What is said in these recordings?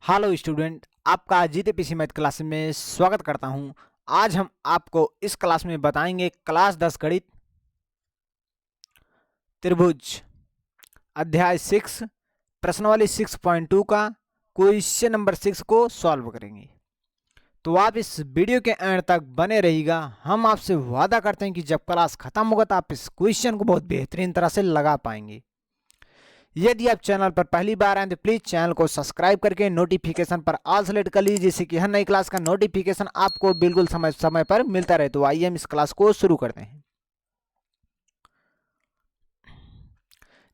Hello student, आपका जीते PC math class में स्वागत करता हूं। आज हम आपको इस क्लास में बताएंगे क्लास 10 गणित त्रिभुज अध्याय 6 प्रश्नावली 6.2 का क्वेश्चन नंबर 6 को सॉल्व करेंगे। तो आप इस वीडियो के एंड तक बने रहिएगा। हम आपसे वादा करते हैं कि जब क्लास खत्म होगा तो आप इस क्वेश्चन को बहुत बेहतरीन तरह से लगा पाएंगे। यदि आप चैनल पर पहली बार आए तो प्लीज चैनल को सब्सक्राइब करके नोटिफिकेशन पर ऑल सेलेक्ट कर लीजिए, जिससे कि हर नई क्लास का नोटिफिकेशन आपको बिल्कुल समय समय पर मिलता रहे। तो आइए हम इस क्लास को शुरू करते हैं।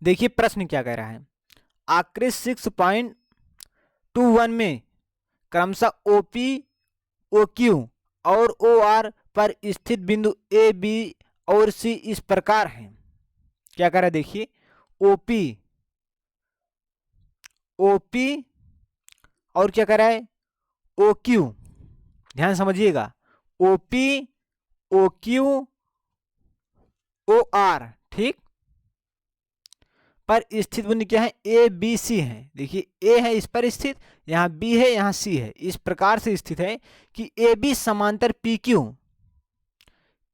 देखिए प्रश्न क्या कह रहा है। आकृति 6.21 में क्रमशः ओपी, ओक्यू और ओ आर पर स्थित बिंदु ए, बी और सी इस प्रकार हैं। क्या कह रहा है, देखिए ओपी, ओपी और क्या कह रहा है ओ क्यू। ध्यान समझिएगा, OP, O Q, O R, ठीक, पर स्थित बिंदु क्या है, ए बी सी है। देखिए ए है इस पर स्थित, यहाँ बी है, यहाँ सी है। इस प्रकार से स्थित है कि ए बी समांतर पी क्यू,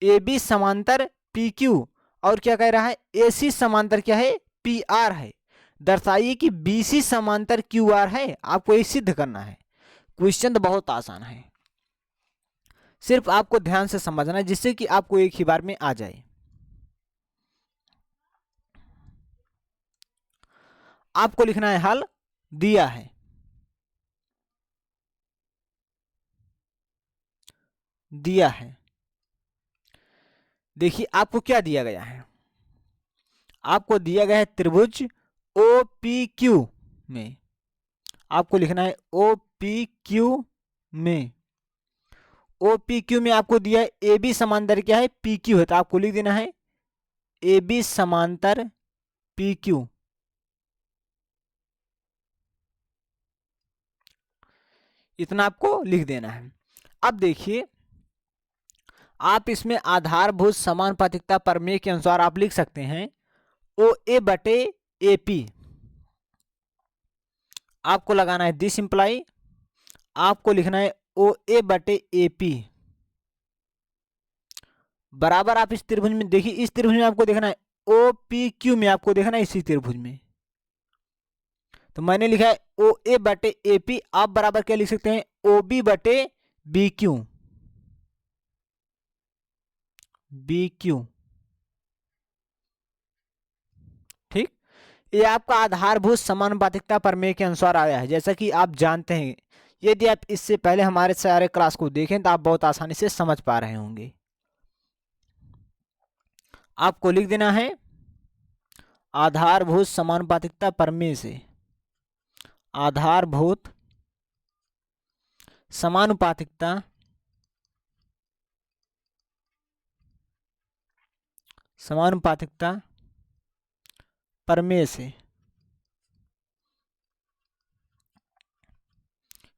ए बी समांतर पी क्यू और क्या कह रहा है ए सी समांतर क्या है पी आर है। दर्शाइए कि बी सी समांतर क्यू आर है। आपको ये सिद्ध करना है। क्वेश्चन तो बहुत आसान है, सिर्फ आपको ध्यान से समझना है जिससे कि आपको एक ही बार में आ जाए। आपको लिखना है हल दिया है, दिया है। देखिए आपको क्या दिया गया है, आपको दिया गया है त्रिभुज ओ पी क्यू में। आपको लिखना है ओ पी क्यू में, ओ पी क्यू में आपको दिया है ए बी समांतर क्या है पी क्यू है। तो आपको लिख देना है ए बी समांतर पी क्यू। इतना आपको लिख देना है। अब देखिए आप इसमें आधारभूत समानुपातिकता प्रमेय के अनुसार आप लिख सकते हैं ओ ए बटे ए पी। आपको लगाना है दिस इंप्लाई, आपको लिखना है ओ ए बटे ए पी बराबर। आप इस त्रिभुज में देखिए, इस त्रिभुज में आपको देखना है ओ पी क्यू में, आपको देखना है इसी त्रिभुज में। तो मैंने लिखा है ओ ए बटे ए पी। आप बराबर क्या लिख सकते हैं ओ बी बटे बी क्यू, बी क्यू, ठीक। ये आपका आधारभूत समानुपातिकता प्रमेय के अनुसार आया है। जैसा कि आप जानते हैं, यदि आप इससे पहले हमारे सारे क्लास को देखें तो आप बहुत आसानी से समझ पा रहे होंगे। आपको लिख देना है आधारभूत समानुपातिकता प्रमेय से, आधारभूत समानुपातिकता समानुपातिकता प्रमेय से।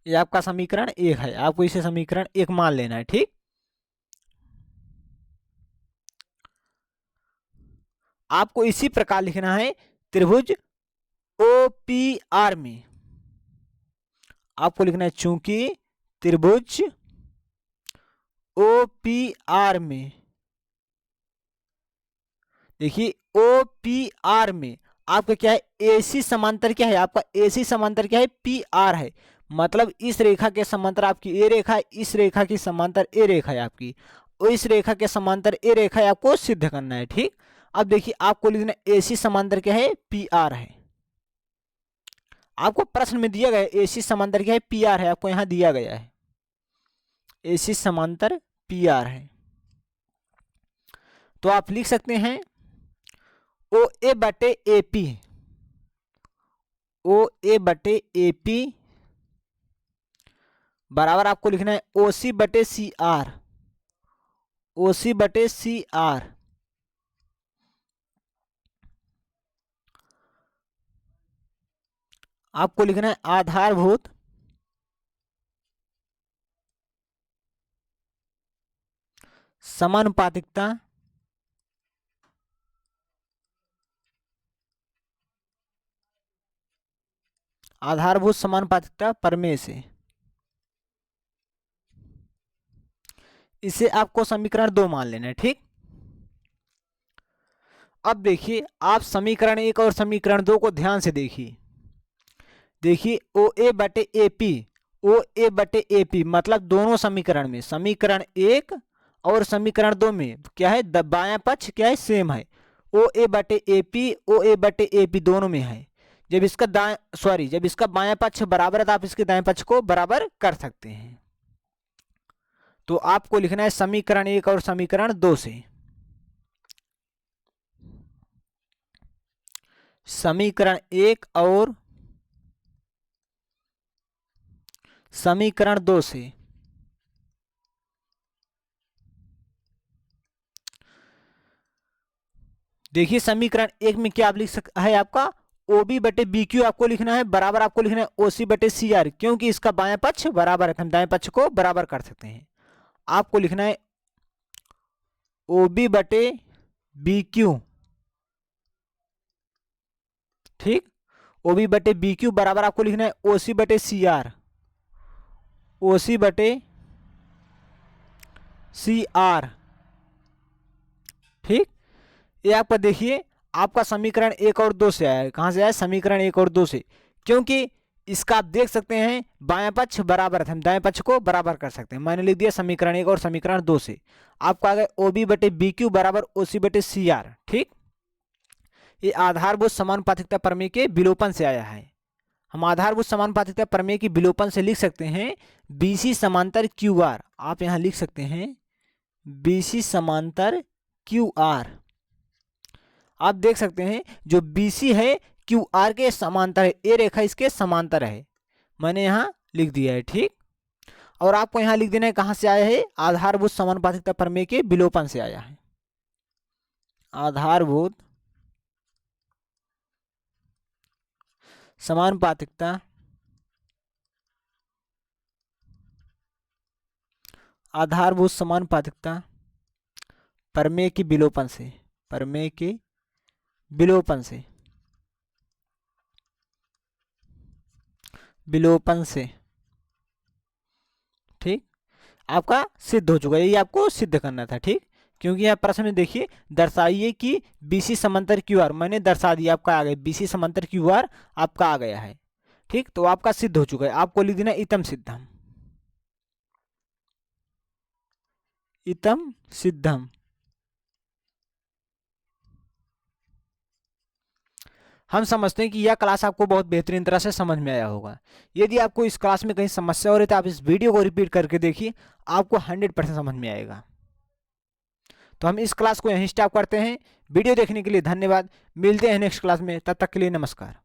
ये आपका समीकरण 1 है, आपको इसे समीकरण 1 मान लेना है, ठीक। आपको इसी प्रकार लिखना है त्रिभुज ओ पी आर में। आपको लिखना है चूंकि त्रिभुज ओ पी आर में, देखिए ओ पी आर में आपका क्या है एसी समांतर क्या है, आपका एसी समांतर क्या है पी आर है। मतलब इस रेखा के समांतर आपकी ए रेखा है, इस रेखा की समांतर ए रेखा है आपकी, और इस रेखा के समांतर ए रेखा है। आपको सिद्ध करना है, ठीक। अब देखिए आपको लिखना एसी समांतर क्या है पी आर है। आपको प्रश्न में दिया गया एसी समांतर क्या है पी आर है, आपको यहां दिया गया है एसी समांतर पी आर है। तो आप लिख सकते हैं ओ ए बटे ए पी, ओ ए बटे ए पी बराबर आपको लिखना है ओ सी बटे सी आर, ओ सी बटे सी आर। आपको लिखना है आधारभूत समानुपातिकता आधारभूत समानुपातिकता प्रमेय से। इसे आपको समीकरण 2 मान लेना है, ठीक। अब देखिए आप समीकरण 1 और समीकरण 2 को ध्यान से देखिए। देखिए ओ ए बटे ए पी, ओ ए बटे ए पी मतलब दोनों समीकरण में, समीकरण 1 और समीकरण 2 में क्या है, बायां पक्ष क्या है, सेम है। ओ ए बटे ए पी, ओ ए बटे ए पी दोनों में है। जब इसका जब इसका बायां पक्ष बराबर है तो आप इसके दाएं पक्ष को बराबर कर सकते हैं। तो आपको लिखना है समीकरण 1 और समीकरण 2 से। समीकरण 1 और समीकरण 2 से देखिए समीकरण 1 में क्या आप लिख सकते है, आपका ओ बी बटे बी क्यू आपको लिखना है, बराबर आपको लिखना है ओ सी बटे सी आर, क्योंकि इसका बायां पक्ष बराबर है, हम दाएं पक्ष को बराबर कर सकते हैं। आपको लिखना है ओ बी बटे बी क्यू, ठीक। ओ बी बटे बी क्यू बराबर आपको लिखना है ओ सी बटे सी आर, ओ सी बटे सी आर, ठीक। ये आपका देखिए आपका समीकरण 1 और 2 से आया है। कहां से आया, समीकरण 1 और 2 से, क्योंकि इसका आप देख सकते हैं बायां पक्ष बराबर है, हम दाएं पक्ष को बराबर कर सकते हैं। मैंने लिख दिया समीकरण 1 और समीकरण 2 से। आपको आ गया ओ बी बटे बी क्यू बराबर ओ सी बटे सी आर, ठीक। ये आधारभूत समानुपातिकता प्रमेय के विलोपन से आया है। हम आधारभूत समानुपातिकता प्रमेय की विलोपन से लिख सकते हैं बीसी समांतर क्यू आर। आप यहां लिख सकते हैं बीसी समांतर क्यू आर। आप देख सकते हैं जो BC है क्यू आर के समांतर है, ए रेखा इसके समांतर है, मैंने यहां लिख दिया है, ठीक। और आपको यहां लिख देना है कहां से आया है, आधारभूत समानुपातिकता प्रमेय के विलोपन से आया है। आधारभूत समानुपातिकता आधारभूत समानुपातिकता प्रमेय के विलोपन से, प्रमेय के विलोपन से, विलोपन से, ठीक। आपका सिद्ध हो चुका है, ये आपको सिद्ध करना था, ठीक। क्योंकि यहाँ प्रश्न में देखिए दर्शाइए कि BC समांतर QR, मैंने दर्शा दिया, आपका आ गया BC समांतर QR आपका आ गया है, ठीक। तो आपका सिद्ध हो चुका है। आपको लिख देना इतम सिद्धम, इतम सिद्धम। हम समझते हैं कि यह क्लास आपको बहुत बेहतरीन तरह से समझ में आया होगा। यदि आपको इस क्लास में कहीं समस्या हो रही है तो आप इस वीडियो को रिपीट करके देखिए, आपको 100% समझ में आएगा। तो हम इस क्लास को यहीं स्टॉप करते हैं। वीडियो देखने के लिए धन्यवाद। मिलते हैं नेक्स्ट क्लास में, तब तक के लिए नमस्कार।